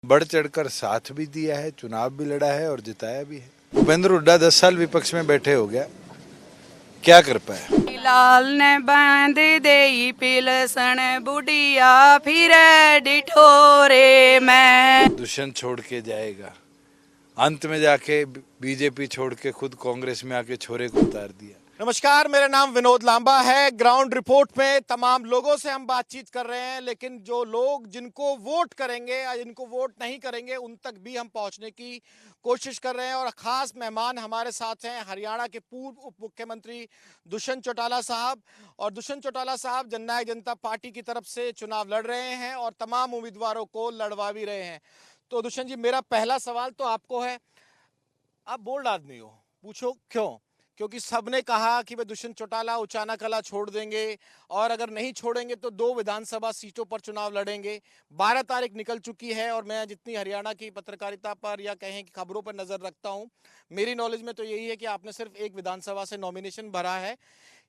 बढ़ चढ़कर साथ भी दिया है, चुनाव भी लड़ा है और जिताया भी है। भूपेंद्र हुड्डा 10 साल विपक्ष में बैठे हो गया, क्या कर पाया? लाल ने बांध दे पिलसन बुढ़िया फिर डिठोरे में। दुष्यंत छोड़ के जाएगा, अंत में जाके बीजेपी छोड़ के खुद कांग्रेस में आके छोरे को उतार दिया। नमस्कार, मेरा नाम विनोद लांबा है। ग्राउंड रिपोर्ट में तमाम लोगों से हम बातचीत कर रहे हैं, लेकिन जो लोग जिनको वोट करेंगे या जिनको वोट नहीं करेंगे उन तक भी हम पहुंचने की कोशिश कर रहे हैं। और खास मेहमान हमारे साथ हैं हरियाणा के पूर्व उप मुख्यमंत्री दुष्यंत चौटाला साहब। और दुष्यंत चौटाला साहब जननायक जनता पार्टी की तरफ से चुनाव लड़ रहे हैं और तमाम उम्मीदवारों को लड़वा भी रहे हैं। तो दुष्यंत जी, मेरा पहला सवाल तो आपको है, आप बोल्ड आदमी हो, पूछो क्यों? क्योंकि सबने कहा कि वे दुष्यंत चौटाला उचाना कला छोड़ देंगे और अगर नहीं छोड़ेंगे तो 2 विधानसभा सीटों पर चुनाव लड़ेंगे। 12 तारीख निकल चुकी है और मैं जितनी हरियाणा की पत्रकारिता पर या कहें कि खबरों पर नजर रखता हूं, मेरी नॉलेज में तो यही है कि आपने सिर्फ एक विधानसभा से नॉमिनेशन भरा है।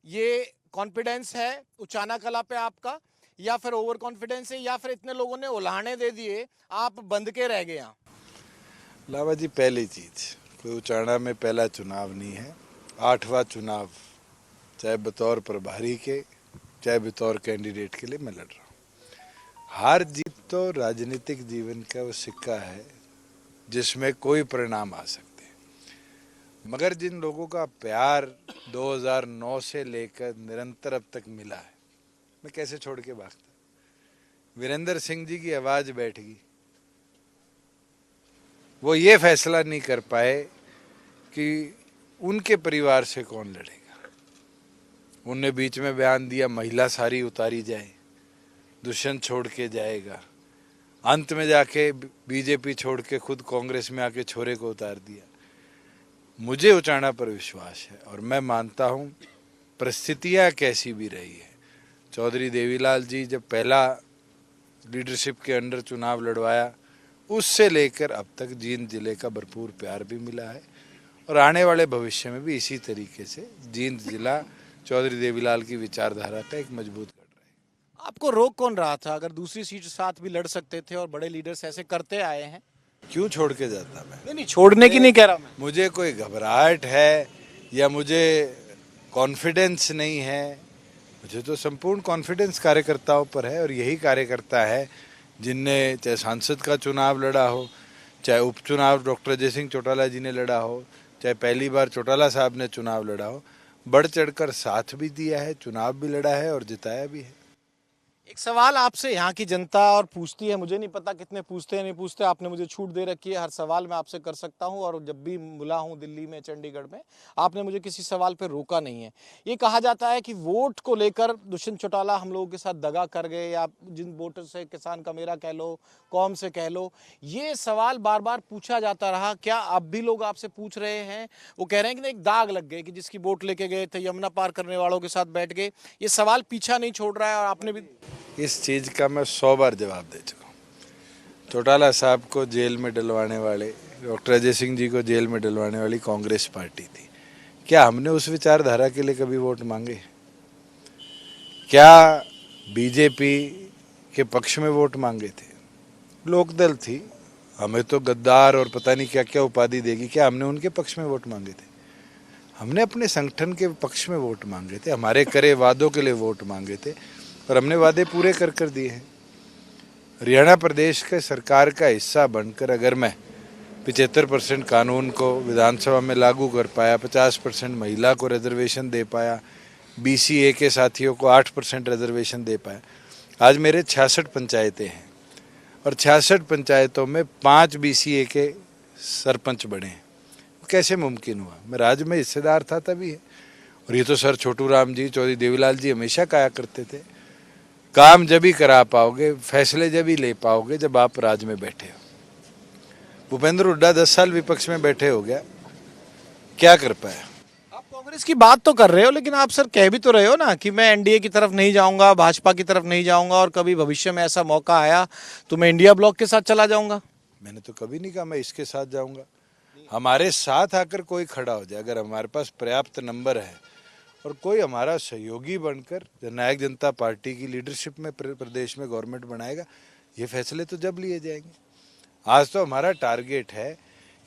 ये कॉन्फिडेंस है उचाना कला पे आपका, या फिर ओवर कॉन्फिडेंस है, या फिर इतने लोगों ने उल्हाने दे दिए आप बंद के रह गए? यहाँ लावा जी, पहली चीज, कोई उचाना में पहला चुनाव नहीं है, 8वां चुनाव, चाहे बतौर प्रभारी के चाहे बतौर कैंडिडेट के लिए मैं लड़ रहा हूँ। हार जीत तो राजनीतिक जीवन का वो सिक्का है जिसमें कोई परिणाम आ सकते हैं, मगर जिन लोगों का प्यार 2009 से लेकर निरंतर अब तक मिला है, मैं कैसे छोड़ के भागता। वीरेंद्र सिंह जी की आवाज बैठ गई, वो ये फैसला नहीं कर पाए कि उनके परिवार से कौन लड़ेगा। उनने बीच में बयान दिया महिला सारी उतारी जाए, दुष्यंत छोड़ के जाएगा, अंत में जाके बीजेपी छोड़ के खुद कांग्रेस में आके छोरे को उतार दिया। मुझे उचाना पर विश्वास है और मैं मानता हूं परिस्थितियां कैसी भी रही है, चौधरी देवीलाल जी जब पहला लीडरशिप के अंडर चुनाव लड़वाया, उससे लेकर अब तक जींद जिले का भरपूर प्यार भी मिला है और आने वाले भविष्य में भी इसी तरीके से जींद जिला चौधरी देवीलाल की विचारधारा का एक मजबूत गढ़ रहेगा। आपको रोक कौन रहा था? अगर दूसरी सीट साथ भी लड़ सकते थे और बड़े लीडर्स ऐसे करते आए हैं, क्यों छोड़ के जाता मैं? नहीं छोड़ने की नहीं कह रहा मैं। मुझे कोई घबराहट है या मुझे कॉन्फिडेंस नहीं है? मुझे तो संपूर्ण कॉन्फिडेंस कार्यकर्ताओं पर है और यही कार्यकर्ता है जिनने चाहे सांसद का चुनाव लड़ा हो, चाहे उपचुनाव डॉक्टर अजय सिंह चौटाला जी ने लड़ा हो, चाहे पहली बार चौटाला साहब ने चुनाव लड़ा हो, बढ़ चढ़कर साथ भी दिया है, चुनाव भी लड़ा है और जिताया भी है। एक सवाल आपसे यहाँ की जनता और पूछती है, मुझे नहीं पता कितने पूछते हैं नहीं पूछते, आपने मुझे छूट दे रखी है, हर सवाल मैं आपसे कर सकता हूँ। और जब भी मिला हूँ दिल्ली में, चंडीगढ़ में, आपने मुझे किसी सवाल पे रोका नहीं है। ये कहा जाता है कि वोट को लेकर दुष्यंत चौटाला हम लोगों के साथ दगा कर गए, या जिन वोटर से, किसान का मेरा कह लो, कौम से कह लो, ये सवाल बार बार पूछा जाता रहा। क्या अब भी लोग आपसे पूछ रहे हैं? वो कह रहे हैं कि एक दाग लग गए कि जिसकी वोट लेके गए थे यमुना पार करने वालों के साथ बैठ गए। ये सवाल पीछा नहीं छोड़ रहा है और आपने भी इस चीज़ का मैं 100 बार जवाब दे चुका हूँ। चौटाला साहब को जेल में डलवाने वाले, डॉक्टर अजय सिंह जी को जेल में डलवाने वाली कांग्रेस पार्टी थी। क्या हमने उस विचारधारा के लिए कभी वोट मांगे? क्या बीजेपी के पक्ष में वोट मांगे थे? लोकदल थी, हमें तो गद्दार और पता नहीं क्या क्या उपाधि देगी, क्या हमने उनके पक्ष में वोट मांगे थे? हमने अपने संगठन के पक्ष में वोट मांगे थे, हमारे करे वादों के लिए वोट मांगे थे और हमने वादे पूरे कर दिए हैं। हरियाणा प्रदेश के सरकार का हिस्सा बनकर अगर मैं 75% कानून को विधानसभा में लागू कर पाया, 50% महिला को रिजर्वेशन दे पाया, BCA के साथियों को 8% रिजर्वेशन दे पाया, आज मेरे 66 पंचायतें हैं और 66 पंचायतों में 5 BCA के सरपंच बने हैं। कैसे मुमकिन हुआ? मैं राज्य में हिस्सेदार था तभी है। और ये तो सर छोटू राम जी, चौधरी देवीलाल जी हमेशा कहा करते थे, काम जब ही करा पाओगे, फैसले जब ही ले पाओगे जब आप राज में बैठे हो। भूपेंद्र हुड्डा 10 साल विपक्ष में बैठे हो गया, क्या कर पाया? आप कांग्रेस की बात तो कर रहे हो, लेकिन आप सर कह भी तो रहे हो ना कि मैं एनडीए की तरफ नहीं जाऊंगा, भाजपा की तरफ नहीं जाऊंगा, और कभी भविष्य में ऐसा मौका आया तो मैं इंडिया ब्लॉक के साथ चला जाऊंगा। मैंने तो कभी नहीं कहा मैं इसके साथ जाऊंगा। हमारे साथ आकर कोई खड़ा हो जाए, अगर हमारे पास पर्याप्त नंबर है और कोई हमारा सहयोगी बनकर जननायक जनता पार्टी की लीडरशिप में प्रदेश में गवर्नमेंट बनाएगा, ये फैसले तो जब लिए जाएंगे। आज तो हमारा टारगेट है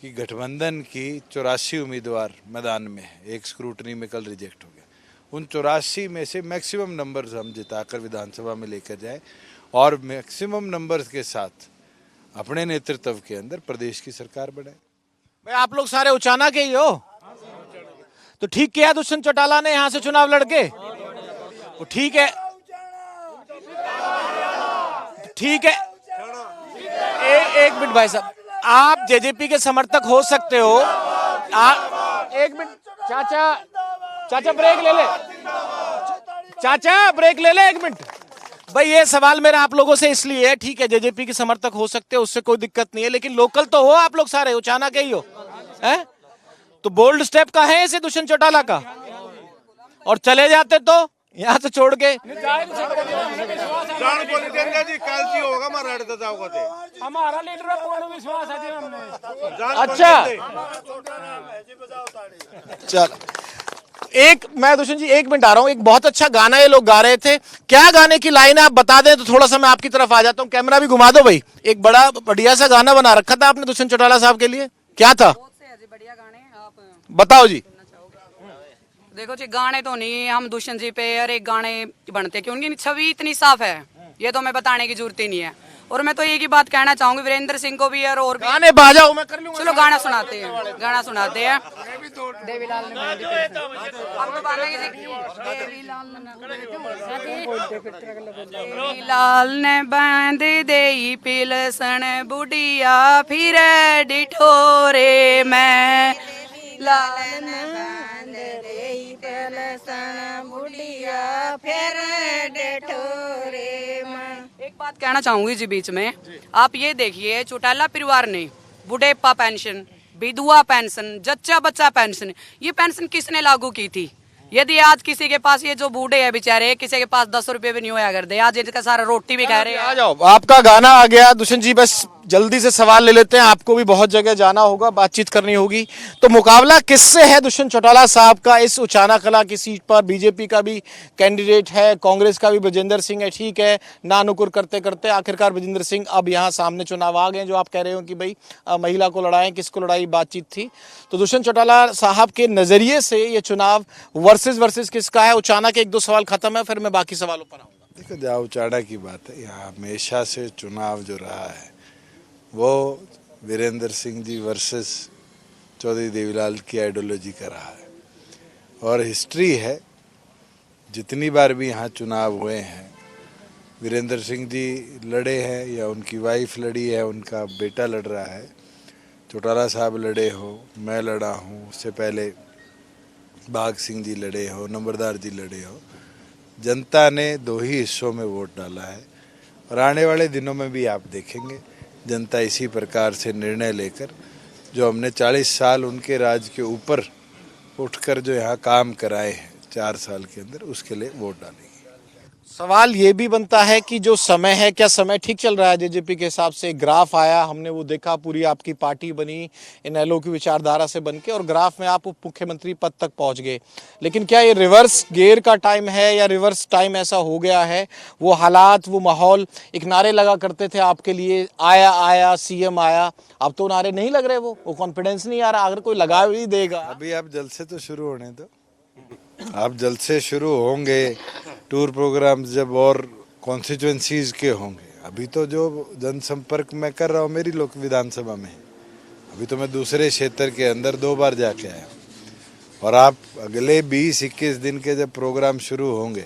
कि गठबंधन की 84 उम्मीदवार मैदान में है, एक स्क्रूटनी में कल रिजेक्ट हो गया, उन 84 में से मैक्सिमम नंबर्स हम जिताकर विधानसभा में लेकर जाए और मैक्सिमम नंबर्स के साथ अपने नेतृत्व के अंदर प्रदेश की सरकार बनाए। भाई आप लोग सारे उचाना के ही हो, तो ठीक किया दुष्यंत चौटाला ने यहाँ से चुनाव लड़के, तो ठीक है, ठीक है। एक मिनट भाई साहब, आप जेजेपी के समर्थक हो सकते हो, आप एक मिनट, चाचा ब्रेक ले ले, चाचा ब्रेक ले ले एक मिनट। भाई ये सवाल मेरा आप लोगों से इसलिए है, ठीक है जेजेपी के समर्थक हो सकते हो, उससे कोई दिक्कत नहीं है, लेकिन लोकल तो हो आप लोग सारे, उचाना के ही हो, हैं? तो बोल्ड स्टेप का है इसे दुष्यंत चौटाला का, और चले जाते तो यहाँ से छोड़ के हमारा लीडर पूर्ण विश्वास है जी हमने। अच्छा चल, एक मैं दुष्यंत जी 1 मिनट आ रहा हूँ। एक बहुत अच्छा गाना ये लोग गा रहे थे, क्या गाने की लाइन है आप बता दें तो थोड़ा सा मैं आपकी तरफ आ जाता हूँ। कैमरा भी घुमा दो भाई। एक बड़ा बढ़िया सा गाना बना रखा था आपने दुष्यंत चौटाला साहब के लिए, क्या था बढ़िया गाने आप बताओ जी। देखो जी, गाने तो नहीं हम दुष्यंत जी पे हर एक गाने बनते कि उनकी छवि इतनी साफ है, ये तो मैं बताने की जरूरत ही नहीं है। और मैं तो एक ही बात कहना चाहूंगी, वीरेंद्र सिंह को भी यार, और भी गाने बाजाओ मैं कर लूंगा। चलो गाना सुनाते हैं, गाना सुनाते हैं। देवीलाल ने आपको बांधेंगे जी। देवीलाल ने बांध दे पिलसन बुढ़िया फिर डिठोरे में, लाल ने बांध दे पिलसन बुढ़िया फिर डिठोरे में। एक बात कहना चाहूंगी जी बीच में, आप ये देखिए चौटाला परिवार ने बुढ़ेपा पेंशन, विधवा पेंशन, जच्चा बच्चा पेंशन, ये पेंशन किसने लागू की थी? यदि आज किसी के पास, ये जो बूढ़े हैं बेचारे, किसी के पास 10 रुपए भी नहीं होया करते, आज इनका सारा रोटी भी खा रहे हैं। आ जाओ, आपका गाना आ गया दुष्यंत जी, बस जल्दी से सवाल ले लेते हैं, आपको भी बहुत जगह जाना होगा, बातचीत करनी होगी। तो मुकाबला किससे है दुष्यंत चौटाला साहब का इस उचाना कला की सीट पर? बीजेपी का भी कैंडिडेट है, कांग्रेस का भी ब्रजेंद्र सिंह है, ठीक है, नानुकुर करते करते आखिरकार ब्रजेंद्र सिंह अब यहाँ सामने चुनाव आ गए। जो आप कह रहे हो कि भाई महिला को लड़ाएं, किसको लड़ाई, बातचीत थी। तो दुष्यंत चौटाला साहब के नजरिए से ये चुनाव वर्सेस किसका है? उचाना के 1-2 सवाल खत्म है, फिर मैं बाकी सवालों पर आऊंगा। देखो, जहाँ उचाना की बात है, यहाँ हमेशा से चुनाव जो रहा है वो वीरेंद्र सिंह जी वर्सेस चौधरी देवीलाल की आइडियोलॉजी का रहा है, और हिस्ट्री है, जितनी बार भी यहाँ चुनाव हुए हैं वीरेंद्र सिंह जी लड़े हैं या उनकी वाइफ लड़ी है, उनका बेटा लड़ रहा है, चौटाला साहब लड़े हो, मैं लड़ा हूँ, उससे पहले बाघ सिंह जी लड़े हो, नंबरदार जी लड़े हो। जनता ने 2 ही हिस्सों में वोट डाला है, और आने वाले दिनों में भी आप देखेंगे जनता इसी प्रकार से निर्णय लेकर, जो हमने 40 साल उनके राज के ऊपर उठकर जो यहाँ काम कराए हैं 4 साल के अंदर, उसके लिए वोट डालेंगे। सवाल ये भी बनता है कि जो समय है, क्या समय ठीक चल रहा है जेजेपी के हिसाब से? ग्राफ आया, हमने वो देखा, पूरी आपकी पार्टी बनी इनेलो की विचारधारा से बनके, और ग्राफ में आप उप मुख्यमंत्री पद तक पहुंच गए। लेकिन क्या ये रिवर्स गियर का टाइम है, या रिवर्स टाइम ऐसा हो गया है? वो हालात, वो माहौल, एक नारे लगा करते थे आपके लिए, आया आया सीएम आया, अब तो नारे नहीं लग रहे, वो कॉन्फिडेंस नहीं आ रहा। अगर कोई लगा भी देगा, अभी आप जल्द से तो शुरू होने दो, आप जल्द से शुरू होंगे, टूर प्रोग्राम्स जब और कॉन्स्टिट्यूएंसीज के होंगे। अभी तो जो जनसंपर्क मैं कर रहा हूँ मेरी लोक विधानसभा में, अभी तो मैं दूसरे क्षेत्र के अंदर 2 बार जाके आया, और आप अगले 20-21 दिन के जब प्रोग्राम शुरू होंगे,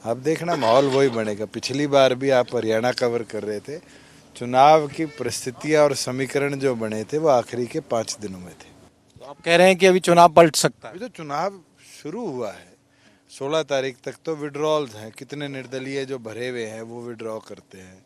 आप देखना माहौल वही बनेगा। पिछली बार भी आप हरियाणा कवर कर रहे थे, चुनाव की परिस्थितियाँ और समीकरण जो बने थे वो आखिरी के 5 दिनों में थे। तो आप कह रहे हैं कि अभी चुनाव पलट सकता है? अभी तो चुनाव शुरू हुआ है, 16 तारीख तक तो विड्रॉल्स हैं, कितने निर्दलीय जो भरे हुए हैं वो विड्रॉ करते हैं,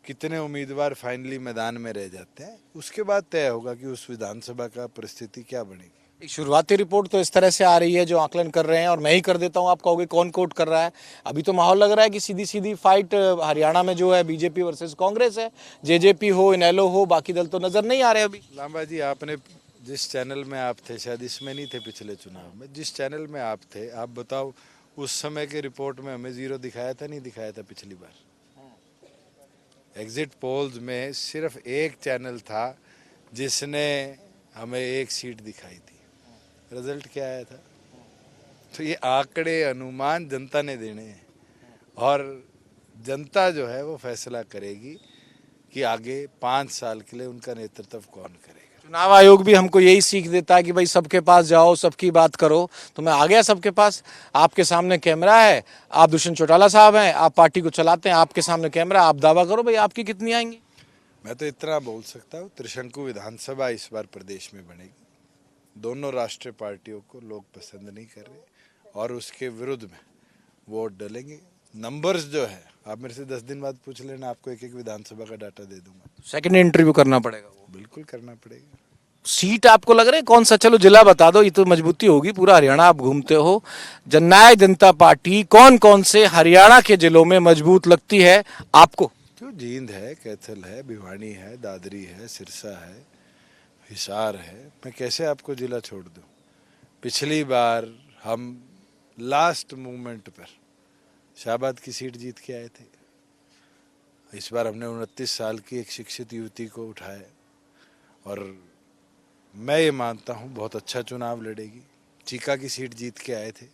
कितने उम्मीदवार फाइनली मैदान में रह जाते हैं, उसके बाद तय होगा कि उस विधानसभा का परिस्थिति क्या बनेगी। एक शुरुआती रिपोर्ट तो इस तरह से आ रही है, जो आकलन कर रहे हैं, और मैं ही कर देता हूं, आप कहोगे कौन कोट कर रहा है। अभी तो माहौल लग रहा है कि सीधी सीधी फाइट हरियाणा में जो है बीजेपी वर्सेस कांग्रेस है, जेजेपी हो, इनेलो हो, बाकी दल तो नजर नहीं आ रहे अभी। लांबा जी, आपने जिस चैनल में आप थे, शायद इसमें नहीं थे पिछले चुनाव में, जिस चैनल में आप थे, आप बताओ उस समय के रिपोर्ट में हमें 0 दिखाया था, नहीं दिखाया था पिछली बार? एग्जिट पोल्स में सिर्फ एक चैनल था जिसने हमें एक सीट दिखाई थी। रिजल्ट क्या आया था? तो ये आंकड़े अनुमान जनता ने देने हैं और जनता जो है वो फैसला करेगी कि आगे 5 साल के लिए उनका नेतृत्व कौन करेगा। चुनाव आयोग भी हमको यही सीख देता है कि भाई सबके पास जाओ, सबकी बात करो। तो मैं आ गया सबके पास, आपके सामने कैमरा है, आप दुष्यंत चौटाला साहब हैं, आप पार्टी को चलाते हैं, आपके सामने कैमरा, आप दावा करो भाई आपकी कितनी आएंगी। मैं तो इतना बोल सकता हूँ, त्रिशंकु विधानसभा इस बार प्रदेश में बनेगी। दोनों राष्ट्रीय पार्टियों को लोग पसंद नहीं कर रहे और उसके विरुद्ध में वोट डालेंगे। नंबर्स जो है आप मेरे से 10 दिन बाद पूछ लेना, आपको एक एक विधानसभा का डाटा दे दूंगा। सेकंड इंटरव्यू करना पड़ेगा वो। बिल्कुल करना पड़ेगा। सीट आपको लग रहा है कौन सा? चलो जिला बता दो, ये तो मजबूती होगी, पूरा हरियाणा आप घूमते हो। जननायक जनता पार्टी कौन कौन से हरियाणा के जिलों में मजबूत लगती है आपको? क्यों, जींद है, कैथल है, भिवानी है, दादरी है, सिरसा है, हिसार है। मैं कैसे आपको जिला छोड़ दूं? पिछली बार हम लास्ट मोमेंट पर शाहबाद की सीट जीत के आए थे। इस बार हमने 29 साल की एक शिक्षित युवती को उठाया और मैं ये मानता हूँ बहुत अच्छा चुनाव लड़ेगी। चीका की सीट जीत के आए थे,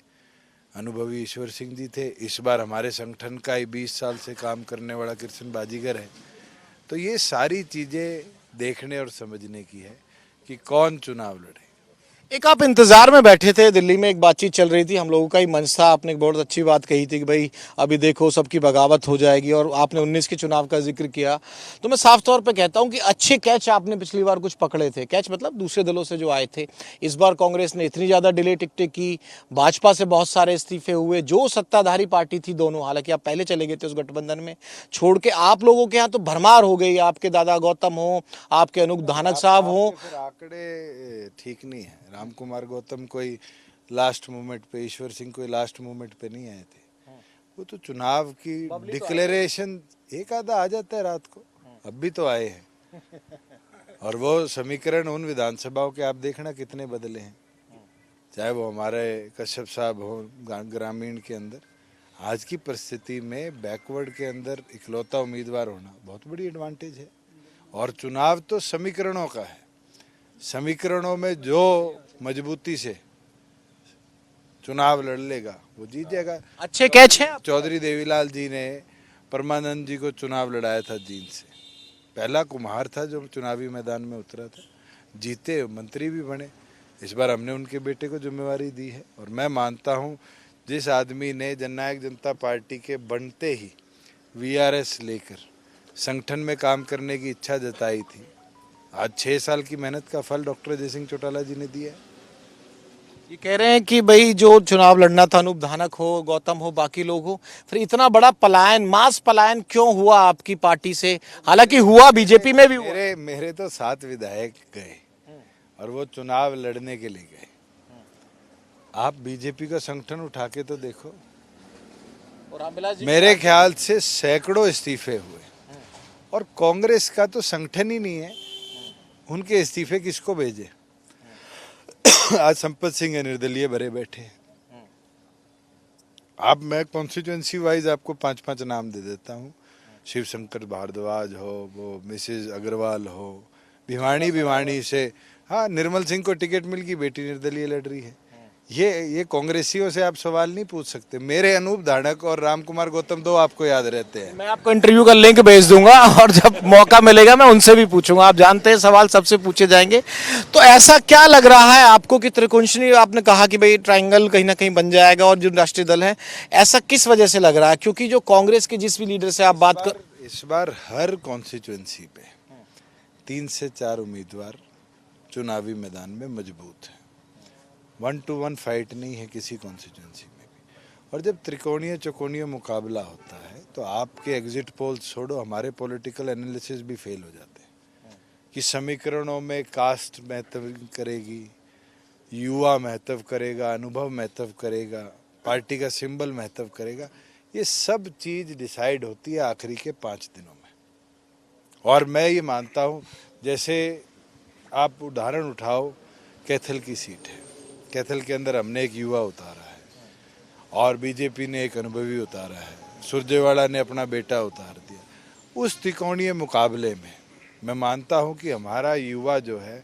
अनुभवी ईश्वर सिंह जी थे। इस बार हमारे संगठन का ही 20 साल से काम करने वाला कृष्ण बाजीगर है। तो ये सारी चीज़ें देखने और समझने की है कि कौन चुनाव लड़े। एक आप इंतजार में बैठे थे, दिल्ली में एक बातचीत चल रही थी, हम लोगों का ही मंच था, आपने एक बहुत अच्छी बात कही थी कि भाई अभी देखो सबकी बगावत हो जाएगी, और आपने 19 के चुनाव का जिक्र किया। तो मैं साफ तौर पे कहता हूं कि अच्छे कैच आपने पिछली बार कुछ पकड़े थे, कैच मतलब दूसरे दलों से जो आए थे। इस बार कांग्रेस ने इतनी ज़्यादा डिले टिकटें की, भाजपा से बहुत सारे इस्तीफे हुए, जो सत्ताधारी पार्टी थी दोनों, हालांकि आप पहले चले गए थे उस गठबंधन में छोड़ के, आप लोगों के यहाँ तो भरमार हो गई। आपके दादा गौतम हो, आपके अनूप धानक साहब हो। आंकड़े ठीक नहीं है। राम कुमार गौतम कोई लास्ट मोमेंट पे, ईश्वर सिंह कोई लास्ट मोमेंट पे नहीं आए थे। वो तो चुनाव की डिक्लेरेशन एक आधा आ जाता है रात को, अब भी तो आए हैं। और वो समीकरण उन विधानसभाओं के आप देखना कितने बदले हैं, चाहे वो हमारे कश्यप साहब हो ग्रामीण के अंदर। आज की परिस्थिति में बैकवर्ड के अंदर इकलौता उम्मीदवार होना बहुत बड़ी एडवांटेज है। और चुनाव तो समीकरणों का है, समीकरणों में जो मजबूती से चुनाव लड़ लेगा वो जीत जाएगा। अच्छे कैच हैं। चौधरी देवीलाल जी ने परमानंद जी को चुनाव लड़ाया था जींद से, पहला कुम्हार था जो चुनावी मैदान में उतरा था, जीते, मंत्री भी बने। इस बार हमने उनके बेटे को जिम्मेवारी दी है और मैं मानता हूँ जिस आदमी ने जननायक जनता पार्टी के बनते ही वीआरएस लेकर संगठन में काम करने की इच्छा जताई थी, आज 6 साल की मेहनत का फल डॉक्टर अजय सिंह चौटाला जी ने दिया है। ये कह रहे हैं कि भाई जो चुनाव लड़ना था, अनूप धानक हो, गौतम हो, बाकी लोग हो, फिर इतना बड़ा पलायन, मास पलायन क्यों हुआ आपकी पार्टी से? हालांकि हुआ, बीजेपी में भी हुआ। मेरे तो 7 विधायक गए और वो चुनाव लड़ने के लिए गए। आप बीजेपी का संगठन उठा के तो देखो, और मेरे ख्याल से सैकड़ों इस्तीफे हुए। और कांग्रेस का तो संगठन ही नहीं है, उनके इस्तीफे किसको भेजे? आज संपत सिंह निर्दलीय भरे बैठे हैं। आप, मैं कॉन्स्टिट्यूएंसी वाइज आपको 5-5 नाम दे देता हूँ। शिव शंकर भारद्वाज हो, वो मिसेज अग्रवाल हो, भिवानी से, हाँ, निर्मल सिंह को टिकट मिल गई, बेटी निर्दलीय लड़ रही है। ये कांग्रेसियों से आप सवाल नहीं पूछ सकते। मेरे अनूप धानक और राम कुमार गौतम 2 आपको याद रहते हैं। मैं आपको इंटरव्यू का लिंक भेज दूंगा और जब मौका मिलेगा मैं उनसे भी पूछूंगा। आप जानते हैं सवाल सबसे पूछे जाएंगे। तो ऐसा क्या लग रहा है आपको कि त्रिकोणीय, आपने कहा कि भाई ट्रायंगल कहीं ना कहीं बन जाएगा, और जो राष्ट्रीय दल है, ऐसा किस वजह से लग रहा है? क्योंकि जो कांग्रेस के जिस भी लीडर से आप बात कर, इस बार हर कॉन्स्टिट्यूएंसी पे 3 से 4 उम्मीदवार चुनावी मैदान में मजबूत है। 1-to-1 फाइट नहीं है किसी कॉन्स्टिट्यूएंसी में भी। और जब त्रिकोणीय चौकोणीय मुकाबला होता है तो आपके एग्जिट पोल छोड़ो, हमारे पॉलिटिकल एनालिसिस भी फेल हो जाते हैं कि समीकरणों में कास्ट महत्व करेगी, युवा महत्व करेगा, अनुभव महत्व करेगा, पार्टी का सिंबल महत्व करेगा। ये सब चीज़ डिसाइड होती है आखिरी के 5 दिनों में। और मैं ये मानता हूँ, जैसे आप उदाहरण उठाओ, कैथल की सीट है, कैथल के अंदर हमने एक युवा उतारा है और बीजेपी ने एक अनुभवी उतारा है, सुरजेवाला ने अपना बेटा उतार दिया। उस त्रिकोणीय मुकाबले में मैं मानता हूं कि हमारा युवा जो है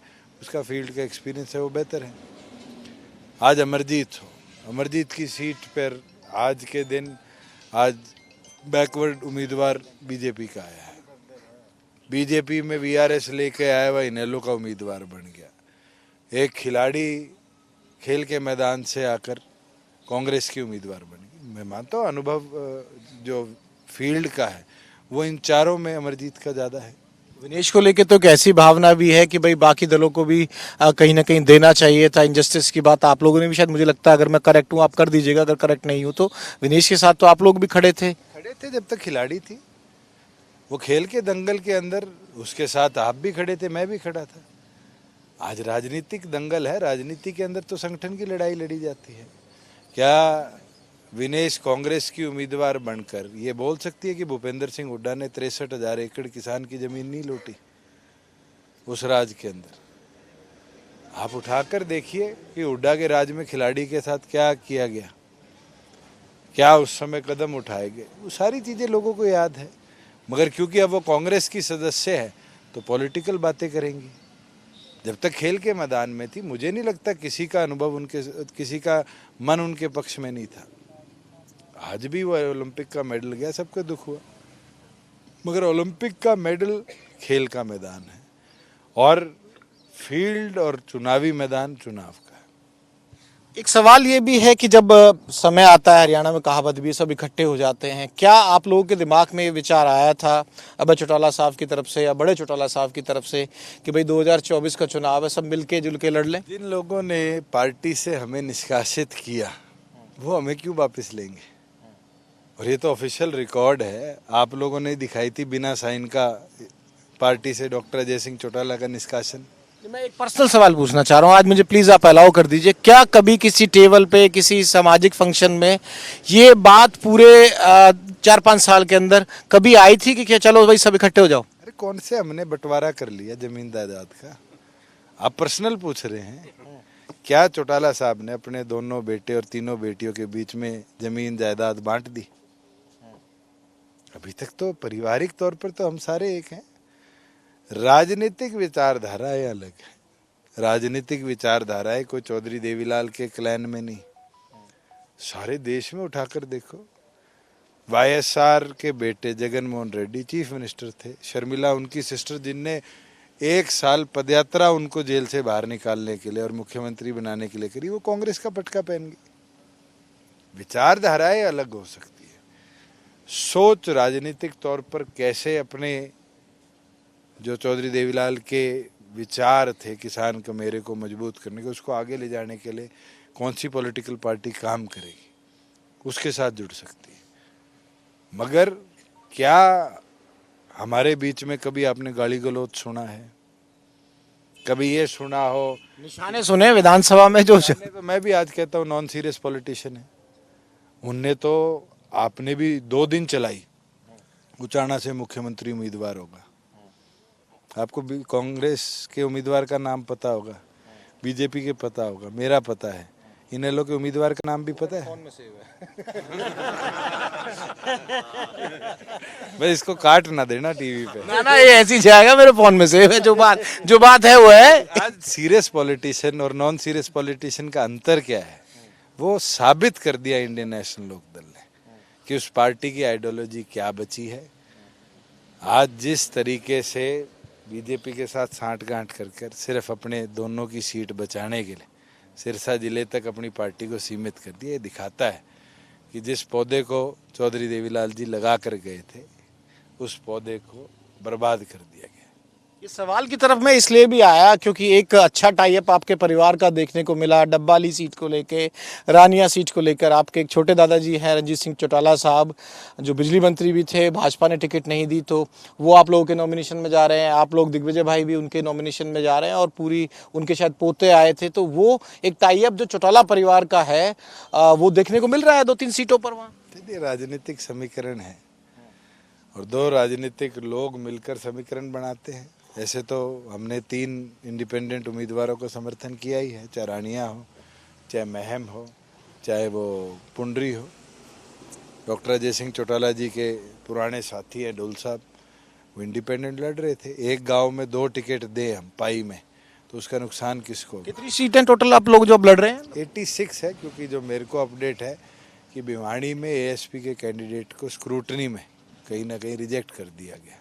उसका फील्ड का एक्सपीरियंस है वो बेहतर है। आज अमरजीत की सीट पर आज के दिन आज बैकवर्ड उम्मीदवार बीजेपी का आया है। बीजेपी में वीआरएस लेके आया हुआ इनेलो का उम्मीदवार बन गया। एक खिलाड़ी खेल के मैदान से आकर कांग्रेस की उम्मीदवार बन गई। मैं मानता हूँ अनुभव जो फील्ड का है वो इन चारों में अमरजीत का ज़्यादा है। विनेश को लेके तो एक ऐसी भावना भी है कि भाई बाकी दलों को भी कहीं ना कहीं देना चाहिए था। इंजस्टिस की बात आप लोगों ने भी, शायद मुझे लगता है, अगर मैं करेक्ट हूँ आप कर दीजिएगा अगर करेक्ट नहीं हूँ तो, विनेश के साथ तो आप लोग भी खड़े थे जब तक खिलाड़ी थी। वो खेल के दंगल के अंदर उसके साथ आप भी खड़े थे, मैं भी खड़ा था। आज राजनीतिक दंगल है, राजनीति के अंदर तो संगठन की लड़ाई लड़ी जाती है। क्या विनेश कांग्रेस की उम्मीदवार बनकर ये बोल सकती है कि भूपेंद्र सिंह हुड्डा ने 63,000 एकड़ किसान की जमीन नहीं लूटी उस राज के अंदर? आप उठाकर देखिए कि हुड्डा के राज में खिलाड़ी के साथ क्या किया गया, क्या उस समय कदम उठाए गए, वो सारी चीजें लोगों को याद है। मगर क्योंकि अब वो कांग्रेस की सदस्य है तो पॉलिटिकल बातें करेंगी। जब तक खेल के मैदान में थी मुझे नहीं लगता किसी का अनुभव किसी का मन उनके पक्ष में नहीं था। आज भी वो ओलंपिक का मेडल गया, सबको दुख हुआ, मगर ओलंपिक का मेडल खेल का मैदान है और फील्ड और चुनावी मैदान चुनाव का है। एक सवाल ये भी है कि जब समय आता है, हरियाणा में कहावत भी, सब इकट्ठे हो जाते हैं, क्या आप लोगों के दिमाग में ये विचार आया था अभय चौटाला साहब की तरफ से या बड़े चौटाला साहब की तरफ से कि भाई 2024 का चुनाव है, सब मिलके जुल के लड़ लें? जिन लोगों ने पार्टी से हमें निष्कासित किया वो हमें क्यों वापस लेंगे? और ये तो ऑफिशियल रिकॉर्ड है, आप लोगों ने दिखाई थी बिना साइन का पार्टी से डॉक्टर अजय सिंह चौटाला का निष्कासन। मैं एक पर्सनल सवाल पूछना चाह रहा हूँ आज, मुझे प्लीज आप अलाउ कर दीजिए। क्या कभी किसी टेबल पे किसी सामाजिक फंक्शन में ये बात पूरे 4-5 साल के अंदर कभी आई थी कि क्या चलो भाई सब इकट्ठे हो जाओ? अरे कौन से हमने बंटवारा कर लिया जमीन जायदाद का? आप पर्सनल पूछ रहे हैं। क्या चौटाला साहब ने अपने दोनों बेटे और तीनों बेटियों के बीच में जमीन जायदाद बांट दी? अभी तक तो पारिवारिक तौर पर तो हम सारे एक हैं। राजनीतिक विचारधाराएं अलग है। राजनीतिक विचारधाराएं कोई चौधरी देवीलाल के क्लैन में नहीं, सारे देश में उठाकर देखो। वाईएसआर के बेटे जगन मोहन रेड्डी चीफ मिनिस्टर थे, शर्मिला उनकी सिस्टर, जिनने 1 साल पदयात्रा उनको जेल से बाहर निकालने के लिए और मुख्यमंत्री बनाने के लिए करी, वो कांग्रेस का पटका पहन गई। विचारधाराएं अलग हो सकती है, सोच राजनीतिक तौर पर कैसे अपने जो चौधरी देवीलाल के विचार थे किसान को मेरे को मजबूत करने के, उसको आगे ले जाने के लिए कौन सी पॉलिटिकल पार्टी काम करेगी उसके साथ जुड़ सकती है। मगर क्या हमारे बीच में कभी आपने गाली गलौज सुना है? कभी ये सुना हो? निशाने सुने विधानसभा में जो तो मैं भी आज कहता हूँ नॉन सीरियस पॉलिटिशियन है। उनने तो आपने भी 2 दिन चलाई, उचाना से मुख्यमंत्री उम्मीदवार होगा। आपको भी कांग्रेस के उम्मीदवार का नाम पता होगा, बीजेपी के पता होगा, मेरा पता है, इनेलो के उम्मीदवार का नाम भी पता है। बस इसको काट ना देना टीवी पे। ना ये ऐसी जाएगा, मेरे फोन में सेव है। जो बात है वो है। आज सीरियस पॉलिटिशियन और नॉन सीरियस पॉलिटिशियन का अंतर क्या है वो साबित कर दिया इंडियन नेशनल लोकदल ने कि उस पार्टी की आइडियोलॉजी क्या बची है। आज जिस तरीके से बीजेपी के साथ सांठगांठ कर सिर्फ अपने दोनों की सीट बचाने के लिए सिरसा जिले तक अपनी पार्टी को सीमित कर दिया, ये दिखाता है कि जिस पौधे को चौधरी देवीलाल जी लगा कर गए थे उस पौधे को बर्बाद कर दिया गया। इस सवाल की तरफ मैं इसलिए भी आया क्योंकि एक अच्छा टाई अप आपके परिवार का देखने को मिला, डब्बाली सीट को लेके, रानिया सीट को लेकर। आपके एक छोटे दादाजी हैं रणजीत सिंह चौटाला साहब, जो बिजली मंत्री भी थे, भाजपा ने टिकट नहीं दी तो वो आप लोगों के नॉमिनेशन में जा रहे हैं। आप लोग दिग्विजय भाई भी उनके नॉमिनेशन में जा रहे हैं और पूरी उनके शायद पोते आए थे, तो वो एक टाई अप जो चौटाला परिवार का है वो देखने को मिल रहा है 2-3 सीटों पर वहाँ। राजनीतिक समीकरण है और 2 राजनीतिक लोग मिलकर समीकरण बनाते हैं। ऐसे तो हमने 3 इंडिपेंडेंट उम्मीदवारों को समर्थन किया ही है, चाहे रानिया हो, चाहे महम हो, चाहे वो पुंडरी हो। डॉक्टर अजय सिंह चौटाला जी के पुराने साथी हैं डोल साहब, वो इंडिपेंडेंट लड़ रहे थे। एक गांव में 2 टिकट दे हम पाई में, तो उसका नुकसान किसको होगा? कितनी सीटें टोटल आप लोग जो अब लड़ रहे हैं? 86 है, क्योंकि जो मेरे को अपडेट है कि भिवाड़ी में एएसपी के कैंडिडेट को स्क्रूटनी में कहीं ना कहीं रिजेक्ट कर दिया गया।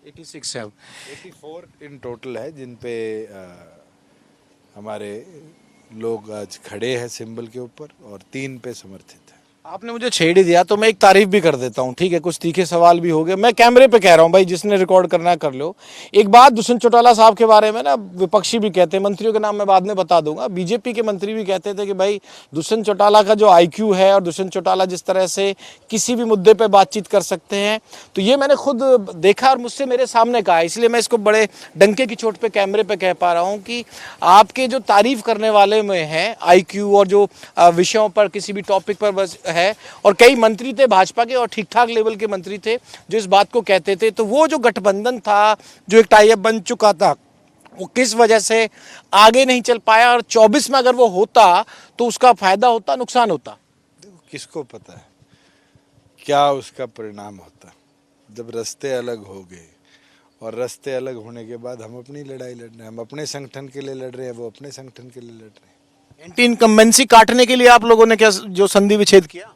86 है अब। 84 इन टोटल है जिन पे हमारे लोग आज खड़े हैं सिंबल के ऊपर, और 3 पे समर्थित है। आपने मुझे छेड़ ही दिया तो मैं एक तारीफ भी कर देता हूँ, ठीक है? कुछ तीखे सवाल भी हो गए, मैं कैमरे पे कह रहा हूँ भाई, जिसने रिकॉर्ड करना है कर लो। एक बात दुष्यंत चौटाला साहब के बारे में ना विपक्षी भी कहते हैं, मंत्रियों के नाम मैं बाद में बता दूंगा, बीजेपी के मंत्री भी कहते थे कि भाई दुष्यंत चौटाला का जो IQ है और दुष्यंत चौटाला जिस तरह से किसी भी मुद्दे पर बातचीत कर सकते हैं, तो ये मैंने खुद देखा और मुझसे मेरे सामने कहा, इसलिए मैं इसको बड़े डंके की चोट पे कैमरे पे कह पा रहा हूँ कि आपके जो तारीफ करने वाले में है IQ और जो विषयों पर किसी भी टॉपिक पर बस है, और कई मंत्री थे भाजपा के और ठीक ठाक लेवल के मंत्री थे जो इस बात को कहते थे, तो वो जो गठबंधन था, जो एक टाई अप बन चुका था, वो किस वजह से आगे नहीं चल पाया, और 24 में अगर वो होता तो उसका फायदा होता, नुकसान होता? देखो, किसको पता है क्या उसका परिणाम होता जब रास्ते अलग हो गए। और रास्ते अलग होने के बाद हम अपनी लड़ाई लड़ रहे हैं, हम अपने संगठन के लिए लड़ रहे हैं, वो अपने संगठन के लिए लड़ रहे हैं। एंटी इनकम्बेंसी काटने के लिए आप लोगों ने क्या जो संधि विच्छेद किया?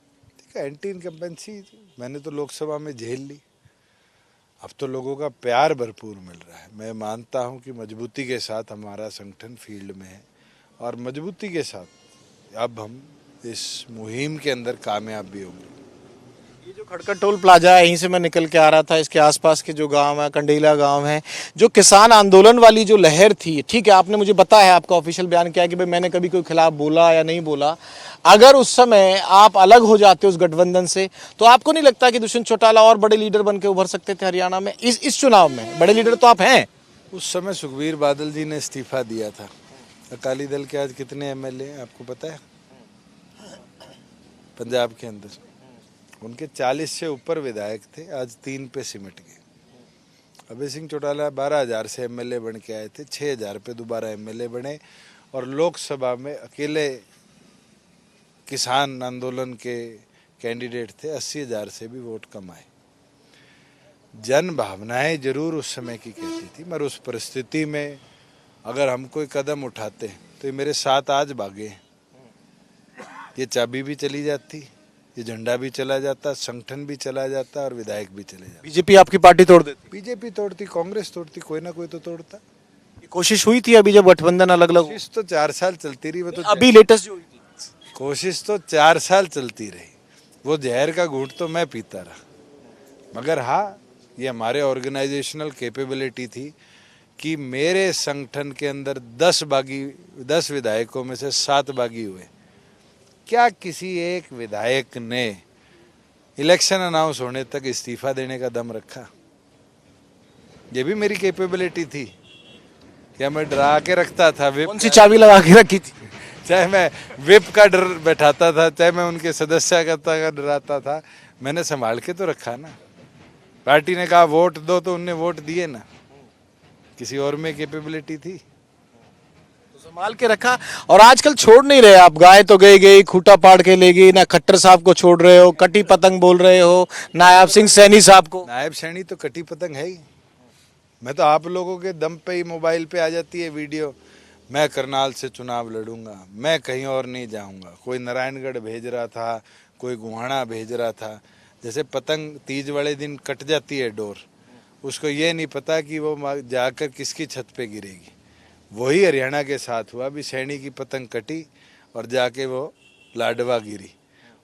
एंटी इनकम्बेंसी मैंने तो लोकसभा में झेल ली, अब तो लोगों का प्यार भरपूर मिल रहा है। मैं मानता हूं कि मजबूती के साथ हमारा संगठन फील्ड में है, और मजबूती के साथ अब हम इस मुहिम के अंदर कामयाब भी होंगे। ये जो खड़कर टोल प्लाजा है, यहीं से मैं निकल के आ रहा था, इसके आसपास के जो गांव है, कंडीला गांव है, जो किसान आंदोलन वाली जो लहर थी, ठीक है, आपने मुझे बताया, आपका ऑफिशियल बयान क्या है कि भाई मैंने कभी कोई खिलाफ बोला या नहीं बोला। अगर उस समय आप अलग हो जाते उस गठबंधन से, तो आपको नहीं लगता कि दुष्यंत चौटाला और बड़े लीडर बन के उभर सकते थे हरियाणा में? इस चुनाव में बड़े लीडर तो आप हैं। उस समय सुखबीर बादल जी ने इस्तीफा दिया था। अकाली दल के आज कितने MLA हैं आपको पता है पंजाब के अंदर? उनके 40 से ऊपर विधायक थे, आज 3 पे सिमट गए। अभय सिंह चौटाला 12,000 से MLA बन के आए थे, 6,000 पे दोबारा MLA बने, और लोकसभा में अकेले किसान आंदोलन के कैंडिडेट थे, 80,000 से भी वोट कम आए। जन भावनाएं जरूर उस समय की कहती थी, मगर उस परिस्थिति में अगर हम कोई कदम उठाते तो ये मेरे साथ आज भागे, ये चाबी भी चली जाती, ये झंडा भी चला जाता, संगठन भी चला जाता, और विधायक भी चले जाते। बीजेपी आपकी पार्टी तोड़ देती? बीजेपी तोड़ती, कांग्रेस तोड़ती, कोई ना कोई तो तोड़ता। कोशिश हुई थी अभी जब गठबंधन अलग अलग? कोशिश तो 4 साल चलती रही। वो तो अभी लेटेस्ट जो हुई थी कोशिश तो 4 साल चलती रही, वो जहर का घूंट तो मैं पीता रहा। मगर हाँ, ये हमारे ऑर्गेनाइजेशनल कैपेबिलिटी थी कि मेरे संगठन के अंदर 10 विधायकों में से 7 बागी हुए। क्या किसी एक विधायक ने इलेक्शन अनाउंस होने तक इस्तीफा देने का दम रखा? ये भी मेरी कैपेबिलिटी थी। क्या मैं डरा के रखता था? कौन सी चाबी लगा के रखी थी? चाहे मैं विप का डर बैठाता था, चाहे मैं उनके सदस्यता का डराता था, मैंने संभाल के तो रखा ना। पार्टी ने कहा वोट दो तो उनने वोट दिए ना। किसी और में कैपेबिलिटी थी? संभाल के रखा। और आजकल छोड़ नहीं रहे आप, गाय तो गई खूटा पाड़ के ले गई ना, खट्टर साहब को छोड़ रहे हो, कटी पतंग बोल रहे हो, नायब सिंह सैनी साहब को। नायब सैनी तो कटी पतंग है ही। मैं तो आप लोगों के दम पे ही मोबाइल पे आ जाती है वीडियो, मैं करनाल से चुनाव लड़ूंगा, मैं कहीं और नहीं जाऊंगा। कोई नारायणगढ़ भेज रहा था, कोई गुहाना भेज रहा था। जैसे पतंग तीज वाले दिन कट जाती है डोर, उसको ये नहीं पता कि वो जाकर किसकी छत पे गिरेगी। वही हरियाणा के साथ हुआ, भी सैनी की पतंग कटी और जाके वो लाडवा गिरी।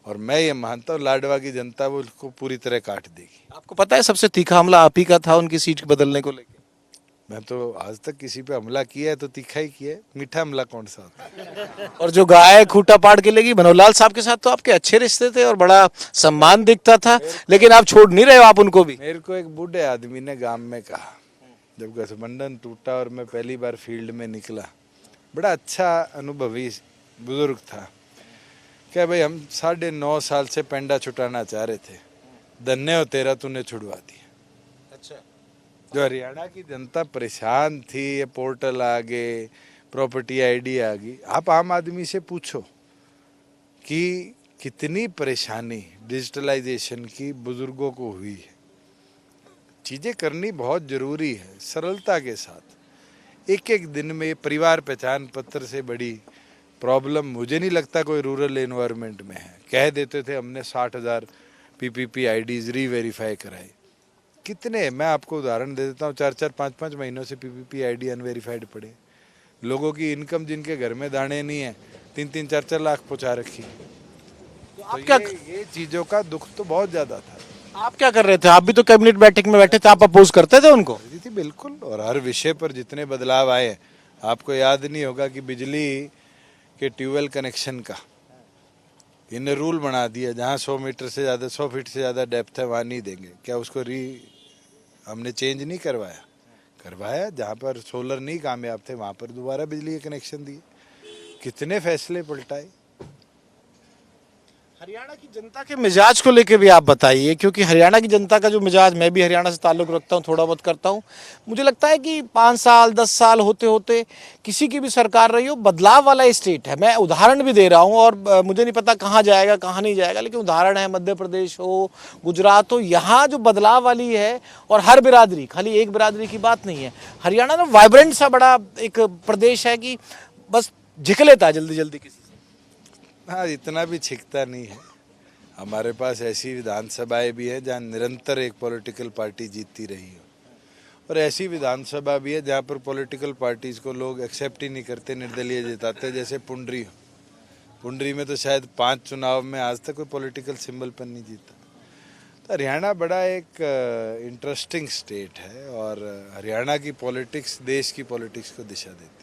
और मैं ये मानता हूँ लाडवा की जनता वो उसको पूरी तरह काट देगी। आपको पता है सबसे तीखा हमला आप ही का था उनकी सीट बदलने को लेकर? मैं तो आज तक किसी पे हमला किया है तो तीखा ही किया है, मीठा हमला कौन सा होता है? और जो गाय खूटा पाड़ के लेगी, मनोहर लाल साहब के साथ तो आपके अच्छे रिश्ते थे और बड़ा सम्मान दिखता था, लेकिन आप छोड़ नहीं रहे हो आप उनको भी। मेरे को एक बूढ़े आदमी ने गांव में कहा, जब गठबंधन टूटा और मैं पहली बार फील्ड में निकला, बड़ा अच्छा अनुभवी बुजुर्ग था, क्या भाई हम 9.5 साल से पेंडा छुटाना चाह रहे थे, धन्य हो तेरा तूने छुड़वा दिया। अच्छा, जो हरियाणा की जनता परेशान थी, ये पोर्टल आ गए, प्रॉपर्टी ID आ गई। आप आम आदमी से पूछो कि कितनी परेशानी डिजिटलाइजेशन की बुजुर्गों को हुई है। चीज़ें करनी बहुत ज़रूरी है, सरलता के साथ। एक एक दिन में परिवार पहचान पत्र से बड़ी प्रॉब्लम मुझे नहीं लगता कोई रूरल एनवायरनमेंट में है। कह देते थे हमने 60,000 PPP IDs रीवेरीफाई कराए, कितने? मैं आपको उदाहरण दे देता हूँ, 4-4, 5-5 महीनों से PPP ID अनवेरीफाइड पड़े। लोगों की इनकम जिनके घर में दाने नहीं है 3-3, 4-4 लाख पहुँचा रखी। तो तो आप क्या ये चीज़ों का दुख तो बहुत ज़्यादा था। आप क्या कर रहे थे? आप भी तो कैबिनेट बैठक में बैठे थे, आप अपोज करते थे उनको? जी थी बिल्कुल। और हर विषय पर जितने बदलाव आए, आपको याद नहीं होगा कि बिजली के ट्यूबवेल कनेक्शन का इन्हें रूल बना दिया, जहाँ 100 मीटर से ज़्यादा, 100 फीट से ज़्यादा डेप्थ है वहाँ नहीं देंगे। क्या उसको हमने चेंज नहीं करवाया? जहाँ पर सोलर नहीं कामयाब थे वहाँ पर दोबारा बिजली के कनेक्शन दिए। कितने फैसले पलटाए। हरियाणा की जनता के मिजाज को लेके भी आप बताइए, क्योंकि हरियाणा की जनता का जो मिजाज, मैं भी हरियाणा से ताल्लुक़ रखता हूँ, थोड़ा बहुत करता हूँ, मुझे लगता है कि 5 साल 10 साल होते होते किसी की भी सरकार रही हो, बदलाव वाला स्टेट है। मैं उदाहरण भी दे रहा हूँ और मुझे नहीं पता कहाँ जाएगा कहाँ नहीं जाएगा, लेकिन उदाहरण है मध्य प्रदेश हो, गुजरात हो, यहाँ जो बदलाव वाली है। और हर बिरादरी, खाली एक बिरादरी की बात नहीं है। हरियाणा ना वाइब्रेंट सा बड़ा एक प्रदेश है कि बस झिक लेता है जल्दी जल्दी किसी से। हाँ, इतना भी छिकता नहीं है। हमारे पास ऐसी विधानसभाएं भी है जहाँ निरंतर एक पॉलिटिकल पार्टी जीतती रही हो, और ऐसी विधानसभा भी है जहाँ पर पॉलिटिकल पार्टीज को लोग एक्सेप्ट ही नहीं करते, निर्दलीय जिताते। जैसे पुंडरी में तो शायद 5 चुनाव में आज तक कोई पॉलिटिकल सिंबल पर नहीं जीता। तो हरियाणा बड़ा एक इंटरेस्टिंग स्टेट है, और हरियाणा की पॉलिटिक्स देश की पॉलिटिक्स को दिशा देती है।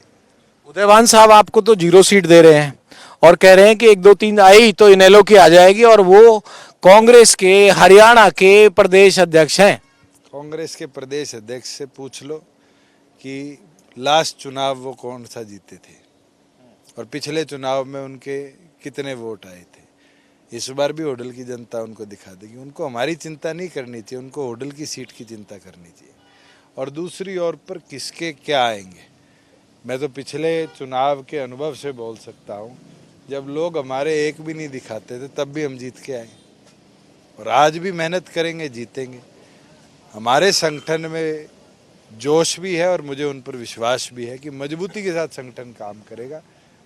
उदयवान साहब आपको तो 0 सीट दे रहे हैं और कह रहे हैं कि 1 2 3 आई तो इनेलो की आ जाएगी, और वो कांग्रेस के हरियाणा के प्रदेश अध्यक्ष हैं। कांग्रेस के प्रदेश अध्यक्ष से पूछ लो कि लास्ट चुनाव वो कौन सा जीते थे और पिछले चुनाव में उनके कितने वोट आए थे। इस बार भी होडल की जनता उनको दिखा देगी। उनको हमारी चिंता नहीं करनी चाहिए, उनको होडल की सीट की चिंता करनी चाहिए। और दूसरी ओर पर किसके क्या आएंगे, मैं तो पिछले चुनाव के अनुभव से बोल सकता हूँ, जब लोग हमारे एक भी नहीं दिखाते थे तब भी हम जीत के आए, और आज भी मेहनत करेंगे, जीतेंगे। हमारे संगठन में जोश भी है और मुझे उन पर विश्वास भी है कि मजबूती के साथ संगठन काम करेगा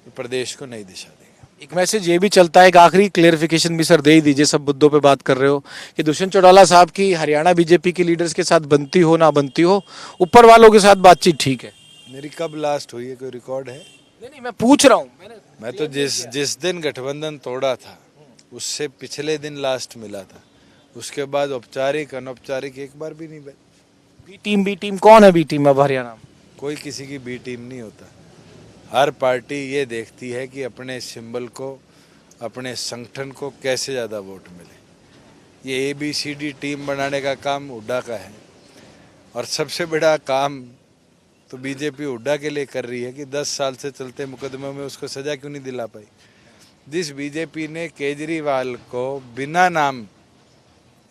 तो प्रदेश को नई दिशा देगा। एक मैसेज ये भी चलता है, एक आखिरी क्लेरिफिकेशन भी सर दे ही दीजिए, सब मुद्दों पे बात कर रहे हो, कि दुष्यंत चौटाला साहब की हरियाणा बीजेपी के लीडर्स के साथ बनती हो ना बनती हो, ऊपर वालों के साथ बातचीत ठीक है। मेरी कब लास्ट हुई है, कोई रिकॉर्ड है? नहीं, मैं पूछ रहा हूँ। मैं तो जिस दिन गठबंधन तोड़ा था उससे पिछले दिन लास्ट मिला था, उसके बाद औपचारिक अनौपचारिक एक बार भी नहीं बनी। बी टीम कौन है? बी टीम अब हरियाणा में कोई किसी की बी टीम नहीं होता। हर पार्टी ये देखती है कि अपने सिंबल को, अपने संगठन को कैसे ज़्यादा वोट मिले। ये ABCD टीम बनाने का काम हुड्डा का है, और सबसे बड़ा काम तो बीजेपी हुड्डा के लिए कर रही है कि 10 साल से चलते मुकदमों में उसको सजा क्यों नहीं दिला पाई। जिस बीजेपी ने केजरीवाल को बिना नाम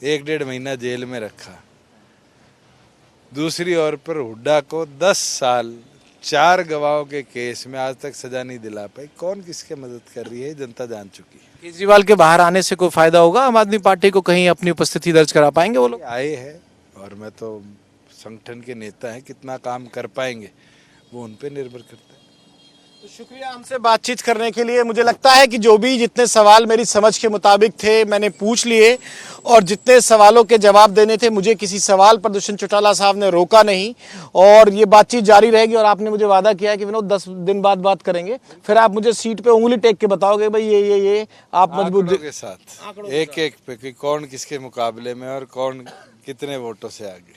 1-1.5 महीना जेल में रखा, दूसरी ओर पर हुड्डा को 10 साल 4 गवाहों के केस में आज तक सजा नहीं दिला पाई। कौन किसके मदद कर रही है जनता जान चुकी है। केजरीवाल के बाहर आने से कोई फायदा होगा आम आदमी पार्टी को? कहीं अपनी उपस्थिति दर्ज करा पाएंगे वो लोग? आए हैं, और मैं तो संगठन के नेता हैं, कितना काम कर पाएंगे वो उन पे निर्भर करता है। तो शुक्रिया हमसे बातचीत करने के लिए। मुझे लगता है कि जो भी जितने सवाल मेरी समझ के मुताबिक थे मैंने पूछ लिए, और जितने सवालों के जवाब देने थे, मुझे किसी सवाल पर दुष्यंत चौटाला साहब ने रोका नहीं, और ये बातचीत जारी रहेगी। और आपने मुझे वादा किया कि विनोद 10 दिन बाद बात करेंगे, फिर आप मुझे सीट पे उंगली टेक के बताओगे भाई ये आप मजबूत के साथ एक पे कि कौन किसके मुकाबले में और कौन कितने वोटों से आगे।